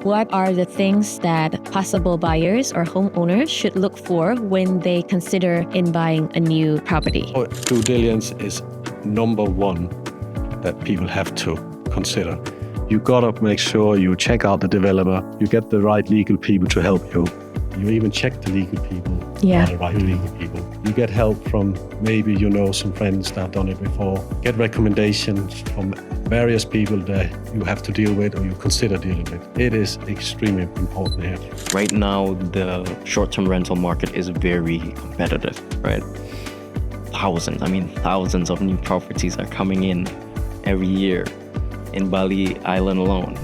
What are the things that possible buyers or homeowners should look for when they consider in buying a new property? Due diligence is number one that people have to consider. You gotta make sure you check out the developer, you get the right legal people to help you. You even check the legal people, are the right legal people. You get help from maybe some friends that have done it before. Get recommendations from various people that you have to deal with or you consider dealing with. It is extremely important here. Right now, the short-term rental market is very competitive, right? Thousands of new properties are coming in every year in Bali Island alone.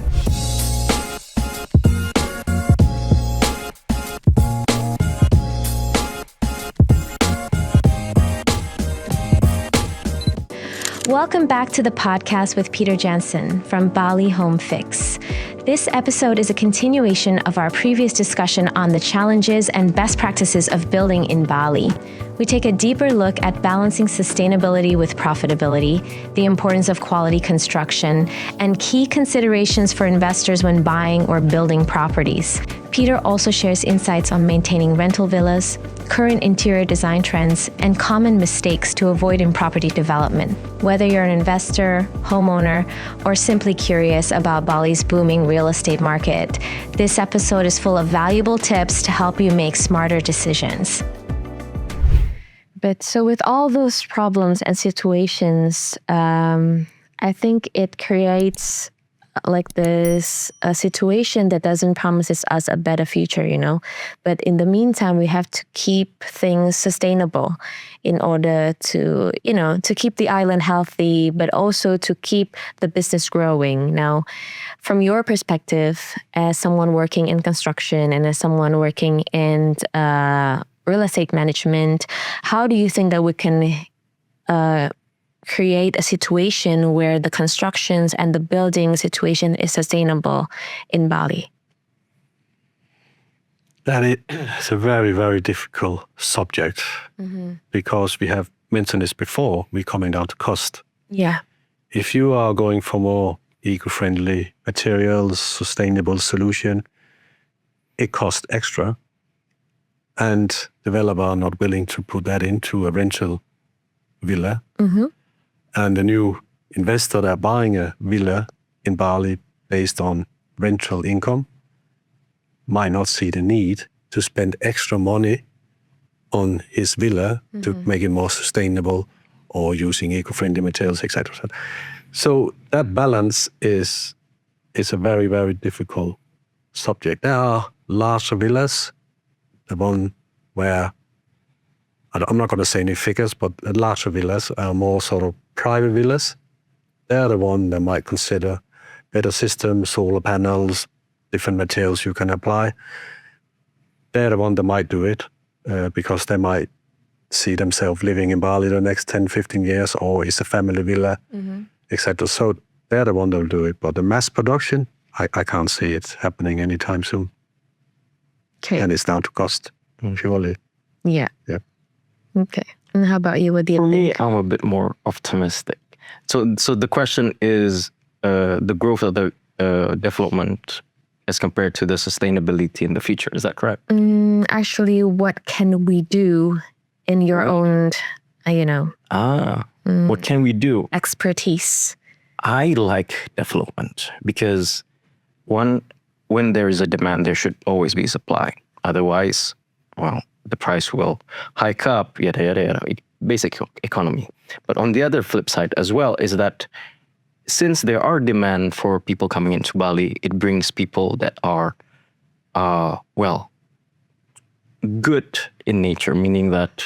Welcome back to the podcast with Peter Jensen from Bali Home Fix. This episode is a continuation of our previous discussion on the challenges and best practices of building in Bali. We take a deeper look at balancing sustainability with profitability, the importance of quality construction, and key considerations for investors when buying or building properties. Peter also shares insights on maintaining rental villas, current interior design trends, and common mistakes to avoid in property development. Whether you're an investor, homeowner, or simply curious about Bali's booming real estate market, this episode is full of valuable tips to help you make smarter decisions. But so with all those problems and situations, I think it creates like this a situation that doesn't promise us a better future, But in the meantime, we have to keep things sustainable in order to, to keep the island healthy, but also to keep the business growing. Now, from your perspective, as someone working in construction and as someone working in real estate management, how do you think that we can create a situation where the constructions and the building situation is sustainable in Bali? That is a very, very difficult subject because we have mentioned this before, we're coming down to cost. Yeah. If you are going for more eco-friendly materials, sustainable solution, it costs extra. And developers are not willing to put that into a rental villa. And the new investor that are buying a villa in Bali based on rental income might not see the need to spend extra money on his villa to make it more sustainable or using eco-friendly materials, etc. So that balance is a very, very difficult subject. There are larger villas, the one where, I'm not going to say any figures, but the larger villas are more sort of private villas. They're the one that might consider better systems, solar panels, different materials you can apply. They're the one that might do it because they might see themselves living in Bali the next 10, 15 years, or it's a family villa, etc. So they're the one that will do it. But the mass production, I can't see it happening anytime soon. Okay. And it's down to cost, surely. Yeah. Yeah. Okay. And how about you? What do you For think? me, I'm a bit more optimistic. So the question is the growth of the development as compared to the sustainability in the future. Is that correct? Actually, what can we do in your own, what can we do? expertise? I like development because when there is a demand, there should always be supply. Otherwise, the price will hike up, yada, yada, yada, basic economy. But on the other flip side as well is that since there are demand for people coming into Bali, it brings people that are, good in nature, meaning that,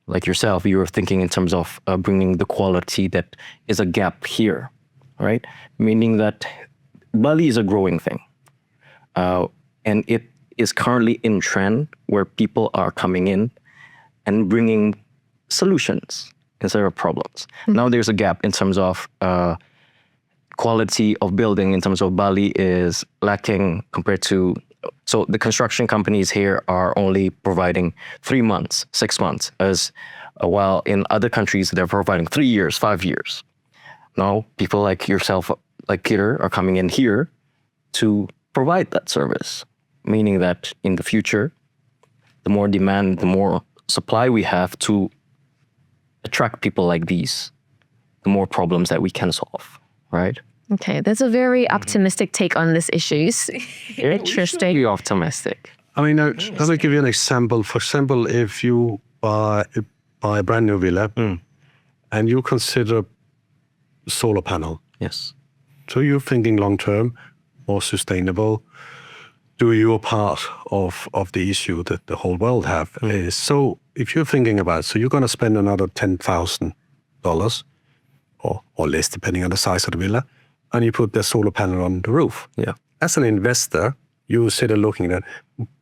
like yourself, you were thinking in terms of bringing the quality that is a gap here, right? Meaning that Bali is a growing thing. And it is currently in trend where people are coming in and bringing solutions instead of problems. Now there's a gap in terms of quality of building in terms of Bali is lacking compared to, so the construction companies here are only providing 3 months, 6 months, as while in other countries they're providing 3 years, 5 years. Now people like yourself, like Peter, are coming in here to provide that service, meaning that in the future, the more demand, the more supply we have to attract people like these, the more problems that we can solve, right? Okay, that's a very optimistic take on these issues. Interesting. Be optimistic. I mean, let me give you an example. For example, if you buy a brand new villa and you consider solar panel, Yes. so you're thinking long term, more sustainable, do your part of the issue that the whole world have. So if you're thinking about, so you're going to spend another $10,000 or less, depending on the size of the villa, and you put the solar panel on the roof. Yeah. As an investor, you sit there looking at,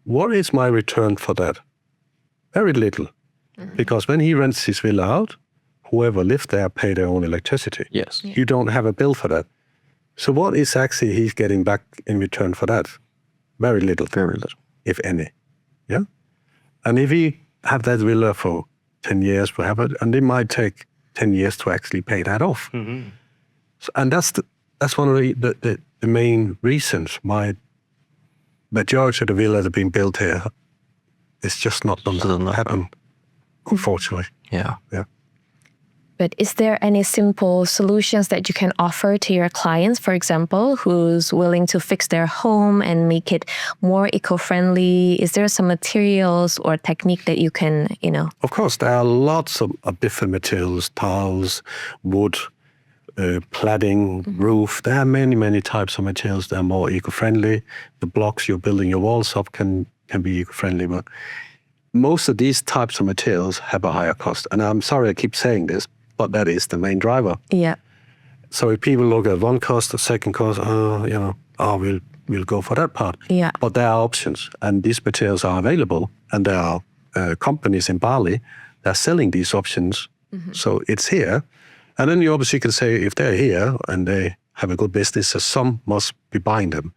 what is my return for that? Very little. Because when he rents his villa out, whoever lived there pay their own electricity. Yes. You don't have a bill for that. So what is actually he's getting back in return for that? Very little. Very little. If any. Yeah? And if he have that villa for 10 years, whatever, and it might take 10 years to actually pay that off. So, and that's one of the main reasons why majority of the villas that have been built here is just not going to happen, unfortunately. Yeah. Yeah. But is there any simple solutions that you can offer to your clients, for example, who's willing to fix their home and make it more eco-friendly? Is there some materials or technique that you can, Of course, there are lots of different materials, tiles, wood, cladding, roof. There are many, many types of materials that are more eco-friendly. The blocks you're building your walls up can be eco-friendly, but most of these types of materials have a higher cost. And I'm sorry I keep saying this, but that is the main driver. Yeah. So if people look at one cost, the second cost, we'll go for that part. Yeah. But there are options, and these materials are available, and there are companies in Bali that are selling these options. So it's here. And then you obviously can say, if they're here and they have a good business, so some must be buying them.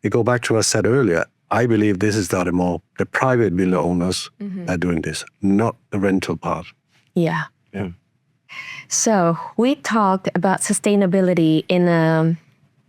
You go back to what I said earlier, I believe this is the private villa owners are doing this, not the rental part. Yeah. Yeah. So we talked about sustainability in a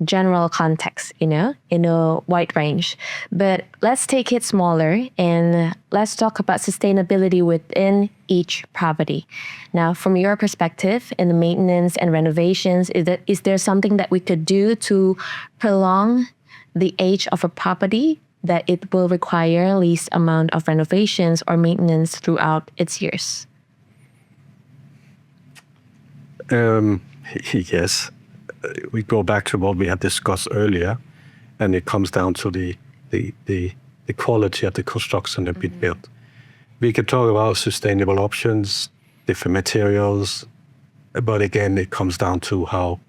general context, in a wide range. But let's take it smaller and let's talk about sustainability within each property. Now, from your perspective in the maintenance and renovations, is there something that we could do to prolong the age of a property that it will require least amount of renovations or maintenance throughout its years? Yes. We go back to what we had discussed earlier, and it comes down to the quality of the construction that we built. We could talk about sustainable options, different materials, but again, it comes down to how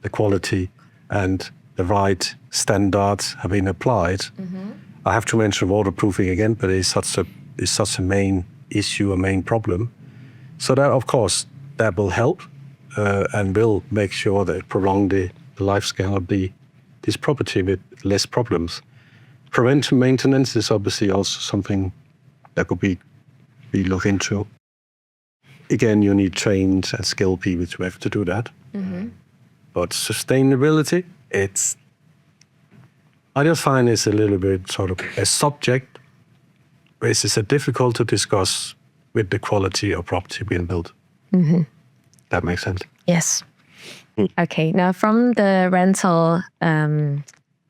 the quality and the right standards have been applied. I have to mention waterproofing again, but it's such a main issue, a main problem. So that, of course, that will help. And will make sure that prolong the lifespan of this property with less problems. Preventive maintenance is obviously also something that could be looked into. Again, you need trained and skilled people to have to do that. But sustainability, I just find it's a little bit sort of a subject which is difficult to discuss with the quality of property being built. That makes sense. Yes. Okay. Now, from the rental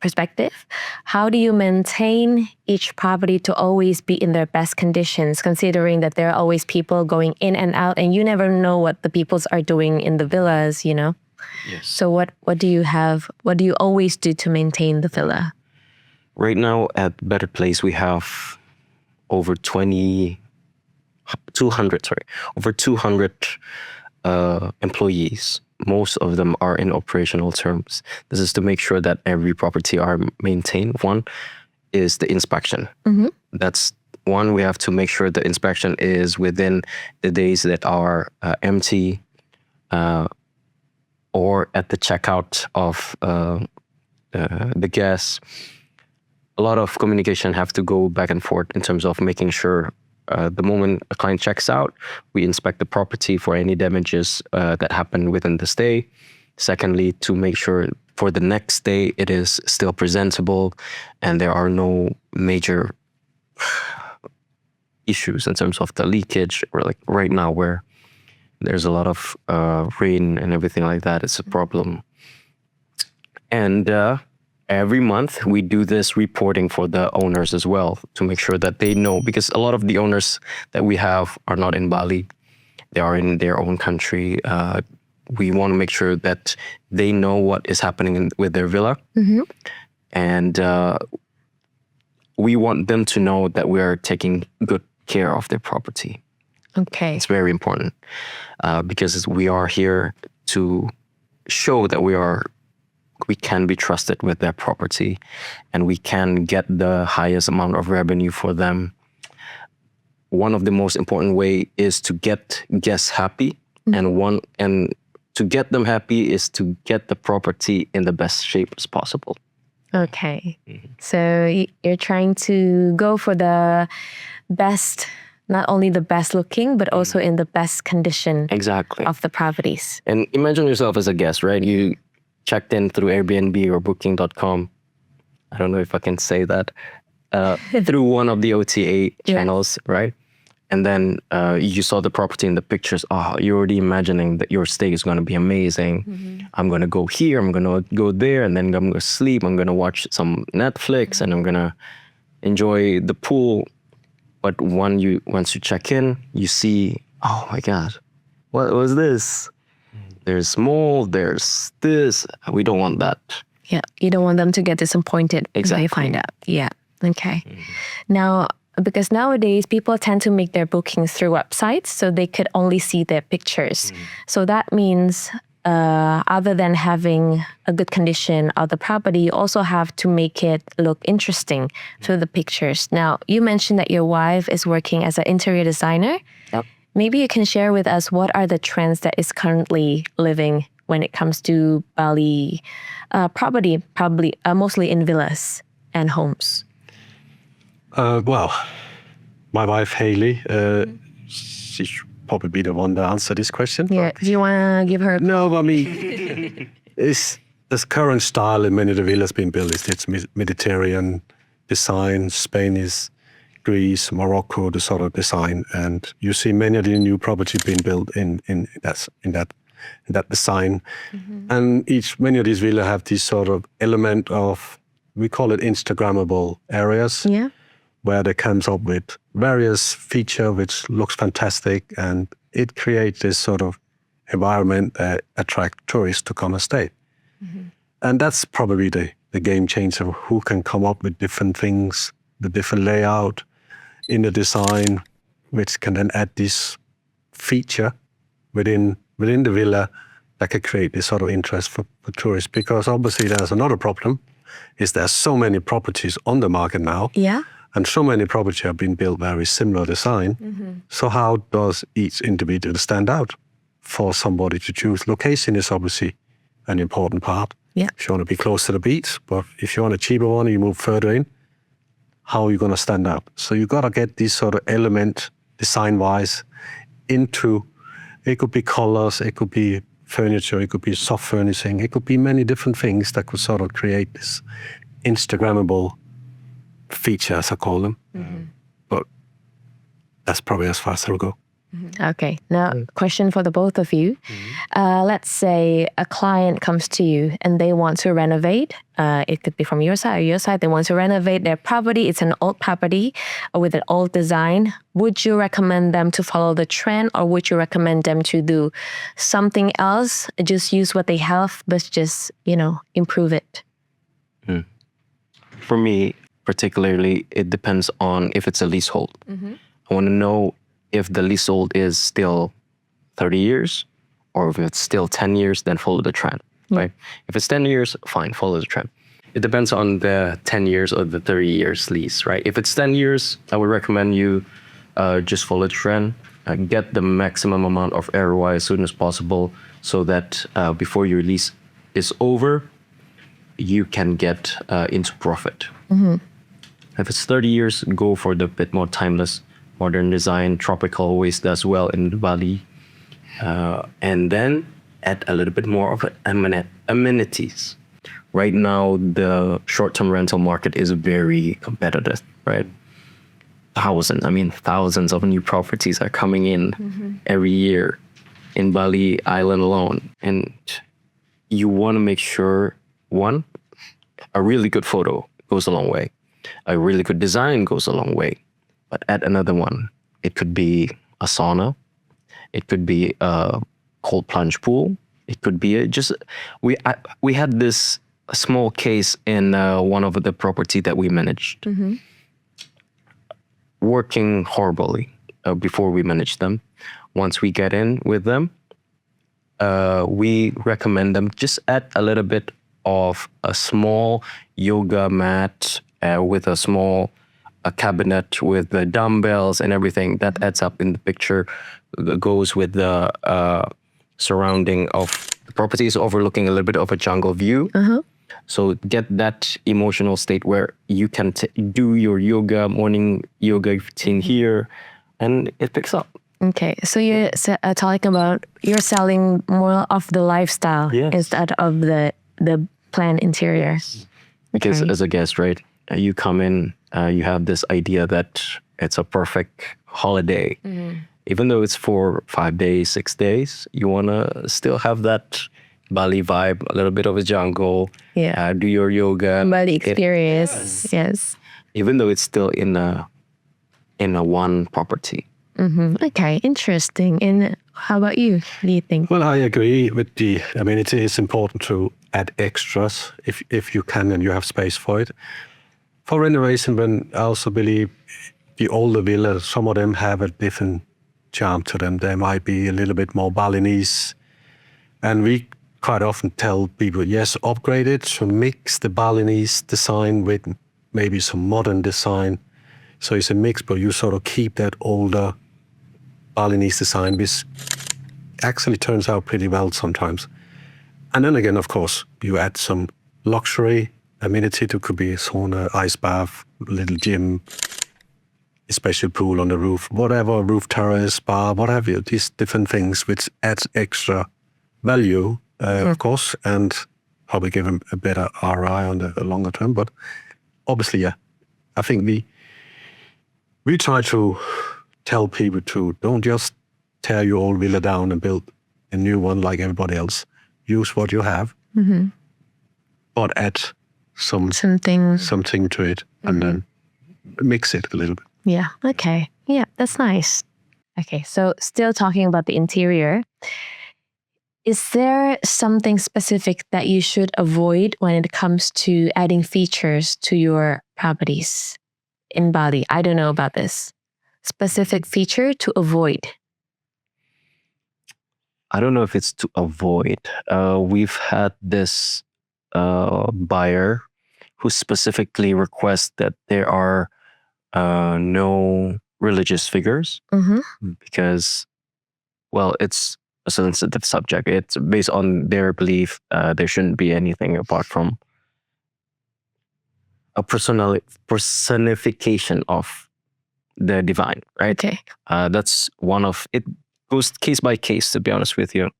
perspective, how do you maintain each property to always be in their best conditions, considering that there are always people going in and out, and you never know what the peoples are doing in the villas, Yes. So what do you have? What do you always do to maintain the villa? Right now at Betterplace, we have over 200 employees. Most of them are in operational terms. This is to make sure that every property are maintained. One is the inspection. That's one, we have to make sure the inspection is within the days that are empty or at the checkout of the guests. A lot of communication have to go back and forth in terms of making sure the moment a client checks out, we inspect the property for any damages that happen within the stay. Secondly, to make sure for the next day, it is still presentable and there are no major issues in terms of the leakage, or like right now where there's a lot of rain and everything like that. It's a problem. And every month we do this reporting for the owners as well to make sure that they know, because a lot of the owners that we have are not in Bali. They are in their own country. We want to make sure that they know what is happening with their villa. And we want them to know that we are taking good care of their property. Okay. It's very important because we are here to show that we can be trusted with their property and we can get the highest amount of revenue for them. One of the most important way is to get guests happy, and to get them happy is to get the property in the best shape as possible. Okay. So you're trying to go for the best, not only the best looking, but also in the best condition Exactly. of the properties. And imagine yourself as a guest, right? You checked in through Airbnb or booking.com. I don't know if I can say that. Through one of the OTA channels, right? And then you saw the property in the pictures. Oh, you're already imagining that your stay is going to be amazing. I'm going to go here, I'm going to go there, and then I'm going to sleep. I'm going to watch some Netflix, and I'm going to enjoy the pool. But once you check in, you see, oh my God, what was this? There's mold, there's this. We don't want that. Yeah, you don't want them to get disappointed if they find out. Yeah, okay. Now, because nowadays people tend to make their bookings through websites, so they could only see their pictures. So that means other than having a good condition of the property, you also have to make it look interesting through the pictures. Now, you mentioned that your wife is working as an interior designer. Yep. Maybe you can share with us what are the trends that is currently living when it comes to Bali property, probably mostly in villas and homes. Well, my wife Haley, she should probably be the one to answer this question. Yeah, do you want to give her? No, I mean, this current style in many of the villas being built is it's Mediterranean design. Spain is Greece, Morocco, the sort of design, and you see many of the new property being built in that design. And many of these villas have this sort of element of, we call it Instagrammable areas. Yeah. Where they comes up with various feature which looks fantastic, and it creates this sort of environment that attract tourists to come and stay. And that's probably the game changer, who can come up with different things, the different layout in the design, which can then add this feature within the villa that could create this sort of interest for tourists. Because obviously there's another problem, is there's so many properties on the market now. Yeah. And so many properties have been built very similar design. So how does each individual stand out for somebody to choose? Location is obviously an important part. Yeah. If you want to be close to the beach, but if you want a cheaper one, you move further in, how are you going to stand out? So you got to get this sort of element design-wise into, it could be colors, it could be furniture, it could be soft furnishing, it could be many different things that could sort of create this Instagrammable features, I call them. But that's probably as far as it'll go. Okay. Now, question for the both of you. Let's say a client comes to you and they want to renovate. It could be from your side or your side. They want to renovate their property. It's an old property with an old design. Would you recommend them to follow the trend, or would you recommend them to do something else? Just use what they have, but just, improve it? For me, particularly, it depends on if it's a leasehold. I want to know if the leasehold is still 30 years or if it's still 10 years, then follow the trend, right? If it's 10 years, fine, follow the trend. It depends on the 10 years or the 30 years lease, right? If it's 10 years, I would recommend you just follow the trend, get the maximum amount of ROI as soon as possible so that before your lease is over, you can get into profit. If it's 30 years, go for the bit more timeless, modern design. Tropical always does well in Bali. And then add a little bit more of amenities. right now the short-term rental market is very competitive, right? Thousands of new properties are coming in every year in Bali Island alone. And you want to make sure, one, a really good photo goes a long way. A really good design goes a long way. But add another one. It could be a sauna. It could be a cold plunge pool. It could be we had this small case in one of the property that we managed. Working horribly before we manage them. Once we get in with them, we recommend them just add a little bit of a small yoga mat with a small cabinet with the dumbbells and everything. That adds up in the picture, goes with the surrounding of the property is overlooking a little bit of a jungle view. So get that emotional state where you can do your morning yoga routine here, and it picks up. Okay, so you're talking about you're selling more of the lifestyle instead of the planned interior. Because as a guest, right, you come in, you have this idea that it's a perfect holiday. Even though it's for 5 days, 6 days, you want to still have that Bali vibe, a little bit of a jungle, do your yoga. Bali experience, yes. Even though it's still in a one property. Okay, interesting. And how about you? What do you think? Well, I agree with it is important to add extras if you can and you have space for it. For renovation, when I also believe the older villas, some of them have a different charm to them. They might be a little bit more Balinese. And we quite often tell people, yes, upgrade it, so mix the Balinese design with maybe some modern design. So it's a mix, but you sort of keep that older Balinese design, which actually turns out pretty well sometimes. And then again, of course, you add some luxury amenity. It could be a sauna, ice bath, little gym, a special pool on the roof, whatever, roof terrace, spa, whatever, these different things which adds extra value, of course, and probably give them a better ROI on the longer term. But obviously, I think we try to tell people to don't just tear your old villa down and build a new one like everybody else. Use what you have, but add something to it, and then mix it a little bit. Yeah, okay. Yeah, that's nice. Okay, so still talking about the interior, is there something specific that you should avoid when it comes to adding features to your properties in Bali? I don't know about this. Specific feature to avoid. I don't know if it's to avoid. We've had this buyer who specifically requests that there are no religious figures because, well, it's a sensitive subject. It's based on their belief. There shouldn't be anything apart from a personification of the divine, right? Okay. That's one of it. Goes case by case, to be honest with you.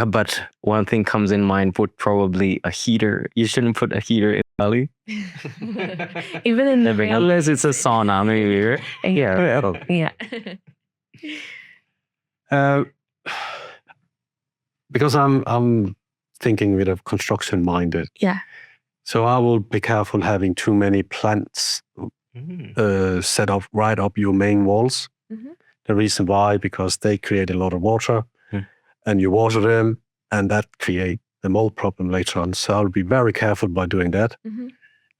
But one thing comes in mind would probably a heater. You shouldn't put a heater in Bali. Even in the unless it's a sauna, maybe. Right? Yeah. Because I'm thinking with a construction minded. Yeah. So I will be careful having too many plants set up right up your main walls. The reason why, because they create a lot of water and you water them and that create the mold problem later on. So I'll be very careful by doing that.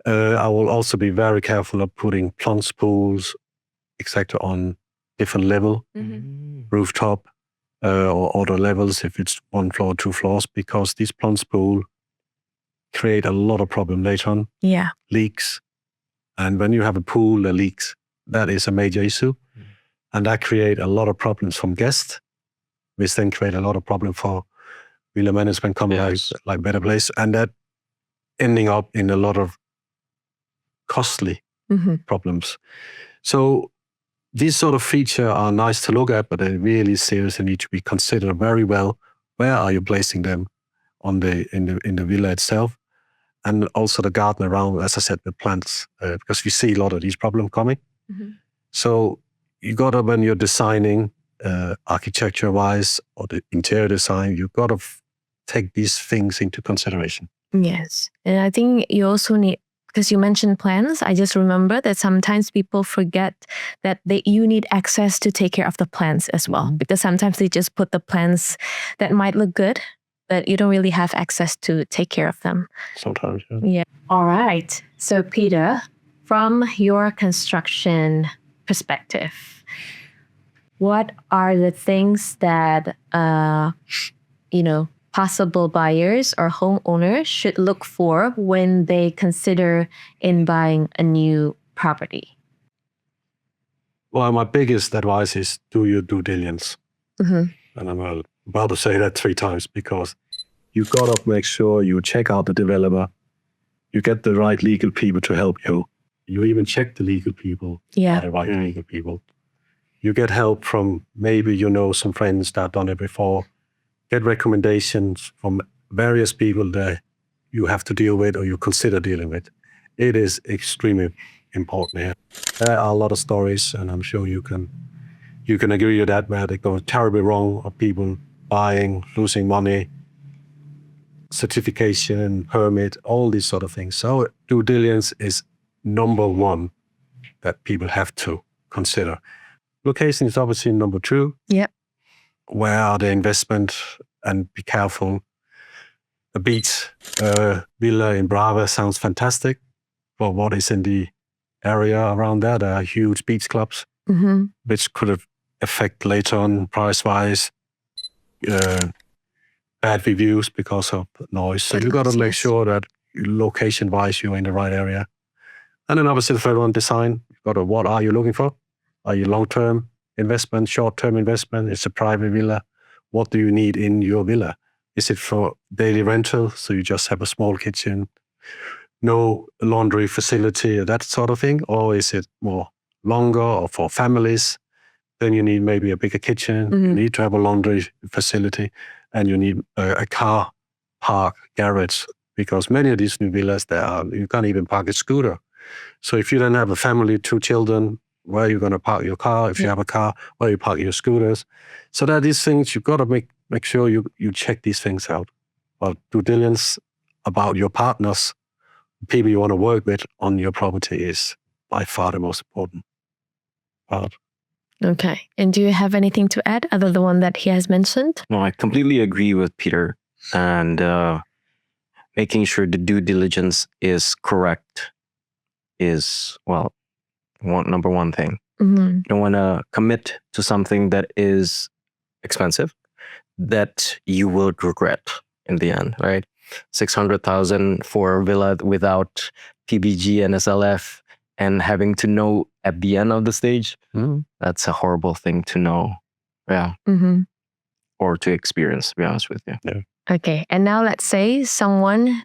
I will also be very careful of putting plunge pools, etc. on different level, rooftop or other levels if it's 1 floor, 2 floors, because these plunge pools create a lot of problem later on. Yeah. Leaks. And when you have a pool that leaks, that is a major issue. And that create a lot of problems from guests, which then create a lot of problem for villa management companies like Betterplace, and that ending up in a lot of costly problems. So these sort of features are nice to look at, but they really seriously need to be considered very well. Where are you placing them in the villa itself? and also the garden around, as I said, the plants, because we see a lot of these problems coming. So you got to, when you're designing architecture-wise or the interior design, you got to take these things into consideration. Yes. And I think you also need, because you mentioned plants, I just remember that sometimes people forget that you need access to take care of the plants as well. Because sometimes they just put the plants that might look good, but you don't really have access to take care of them. Sometimes, Yeah. All right. So Peter, from your construction perspective, what are the things that, possible buyers or homeowners should look for when they consider in buying a new property? Well, my biggest advice is do your due diligence. And I'm about to say that 3 times, because you got to make sure you check out the developer. You get the right legal people to help you. You even check the legal people. Yeah. The right legal people. You get help from maybe some friends that have done it before. Get recommendations from various people that you have to deal with or you consider dealing with. It is extremely important here. There are a lot of stories, and I'm sure you can agree with that, where they go terribly wrong, of people buying, losing money, certification, permit, all these sort of things. So due diligence is number 1 that people have to consider. Location is obviously number 2. Yep. Where are the investment? And be careful. The beach villa in Brava sounds fantastic, but what is in the area around there? There are huge beach clubs, which could affect later on price-wise, bad reviews because of noise. So you got to make sure that location-wise you're in the right area. And then obviously the third one, design. You got to, what are you looking for? Are you long-term investment, short-term investment? It's a private villa. What do you need in your villa? Is it for daily rental? So you just have a small kitchen, no laundry facility, that sort of thing? Or is it more longer or for families? Then you need maybe a bigger kitchen. You need to have a laundry facility, and you need a car park garage, because many of these new villas, you can't even park a scooter. So if you don't have a family, 2 children, where are you going to park your car? If you have a car, where you park your scooters? So there are these things you've got to make sure you check these things out. But due diligence about your partners, people you want to work with on your property, is by far the most important part. Okay. And do you have anything to add other than the one that he has mentioned? No, I completely agree with Peter. And making sure the due diligence is correct is, number 1 thing. You don't want to commit to something that is expensive, that you will regret in the end, right? 600,000 for a villa without PBG and SLF, and having to know at the end of the stage, that's a horrible thing to know. Yeah. Or to experience, to be honest with you. Yeah. Okay. And now let's say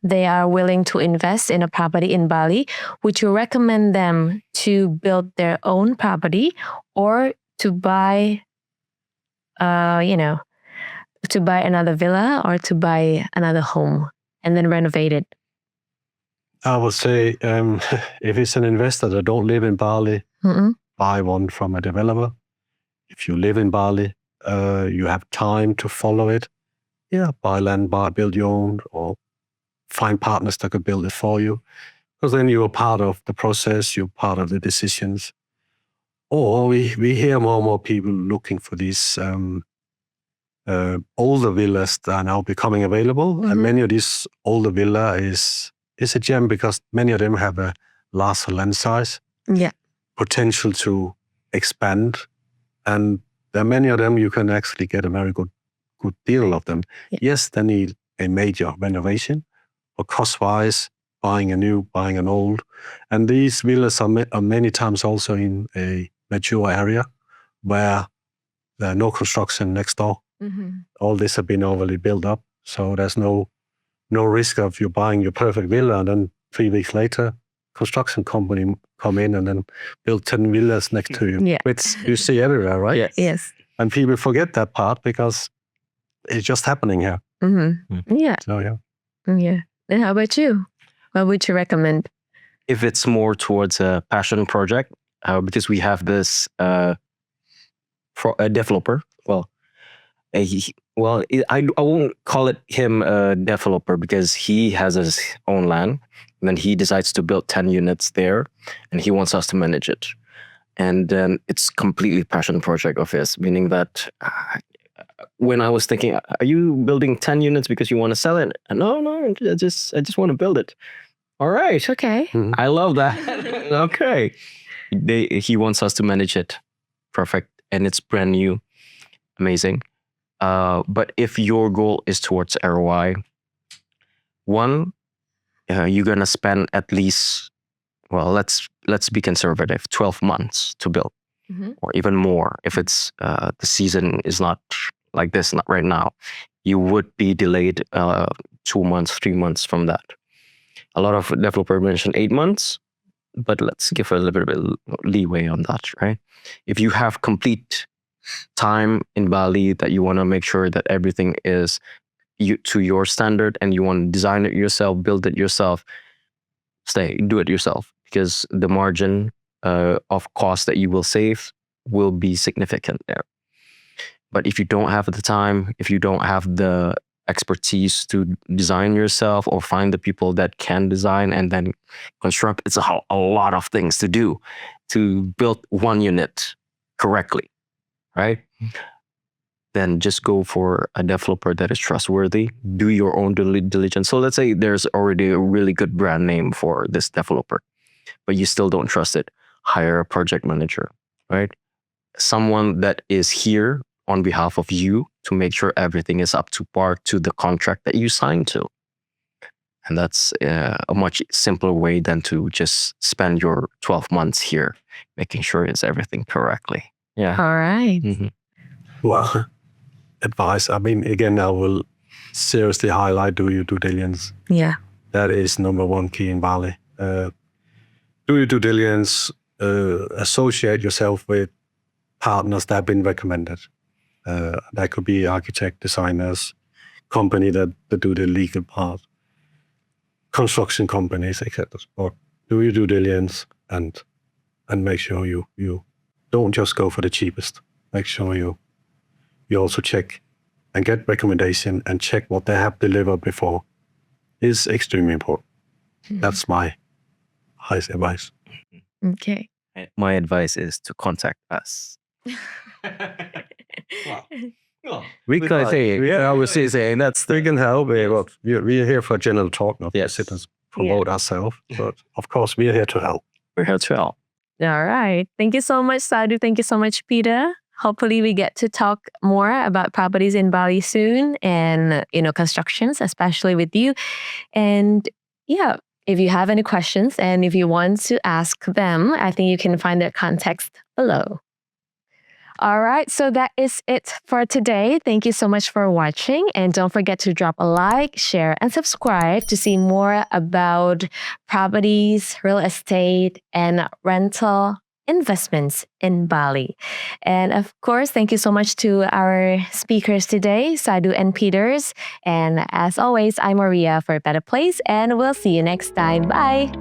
they are willing to invest in a property in Bali. Would you recommend them to build their own property, or to buy, to buy another villa, or to buy another home and then renovate it? I would say if it's an investor that don't live in Bali, buy one from a developer. If you live in Bali, you have time to follow it. Yeah, buy land, build your own, or find partners that could build it for you. Because then you're part of the process, you're part of the decisions. Or we hear more and more people looking for these older villas that are now becoming available. And many of these older villas is a gem, because many of them have a larger land size. Yeah. Potential to expand. And there are many of them you can actually get a very good deal of them. Yeah. Yes, they need a major renovation, but cost-wise, buying a new, buying an old. And these villas are many times also in a mature area where there are no construction next door. All this have been overly built up. So there's no risk of you buying your perfect villa and then 3 weeks later, construction company come in and then build 10 villas next to you. Yeah. Which you see everywhere, right? Yes. And people forget that part because it's just happening here. Yeah. So, yeah. Yeah. And how about you? What would you recommend? If it's more towards a passion project, because we have this a developer. Well, I won't call it him a developer because he has his own land, and then he decides to build 10 units there, and he wants us to manage it. And then it's completely passion project of his, meaning that when I was thinking, are you building 10 units because you want to sell it? And no, I just want to build it. All right. Okay. I love that. Okay. He wants us to manage it. Perfect. And it's brand new. Amazing. But if your goal is towards ROI, one, you're going to spend at least, well, let's be conservative, 12 months to build, or even more. If it's the season is not like this, not right now, you would be delayed 2 months, 3 months from that. A lot of developers mention 8 months, but let's give a little bit of leeway on that, right? If you have complete time in Bali that you want to make sure that everything is to your standard and you want to design it yourself, build it yourself, do it yourself, because the margin of cost that you will save will be significant there. But if you don't have the time, if you don't have the expertise to design yourself or find the people that can design and then construct, it's a lot of things to do to build one unit correctly, right? Then just go for a developer that is trustworthy. Do your own due diligence. So let's say there's already a really good brand name for this developer, but you still don't trust it. Hire a project manager, right? Someone that is here on behalf of you to make sure everything is up to par to the contract that you signed to. And that's a much simpler way than to just spend your 12 months here, making sure it's everything correctly. Yeah. All right. Well, advice. I mean, again, I will seriously highlight do your due diligence. Yeah. That is number one key in Bali. Do your due diligence, associate yourself with partners that have been recommended. That could be architect, designers, company that do the legal part, construction companies, etc. But do your due diligence and make sure you don't just go for the cheapest. Make sure you also check and get recommendation and check what they have delivered before. Is extremely important. That's my highest advice. Okay. My advice is to contact us. Because I was saying that's we can help. But we're here for general talk, not to sit and promote ourselves. But of course, we're here to help. We're here to help. All right. Thank you so much, Sadhu. Thank you so much, Peter. Hopefully we get to talk more about properties in Bali soon and, constructions, especially with you. And yeah, if you have any questions and if you want to ask them, I think you can find their context below. All right, so that is it for today. Thank you so much for watching. And don't forget to drop a like, share, and subscribe to see more about properties, real estate, and rental investments in Bali. And of course, thank you so much to our speakers today, Sadhu and Peters. And as always, I'm Maria for Betterplace, and we'll see you next time. Bye.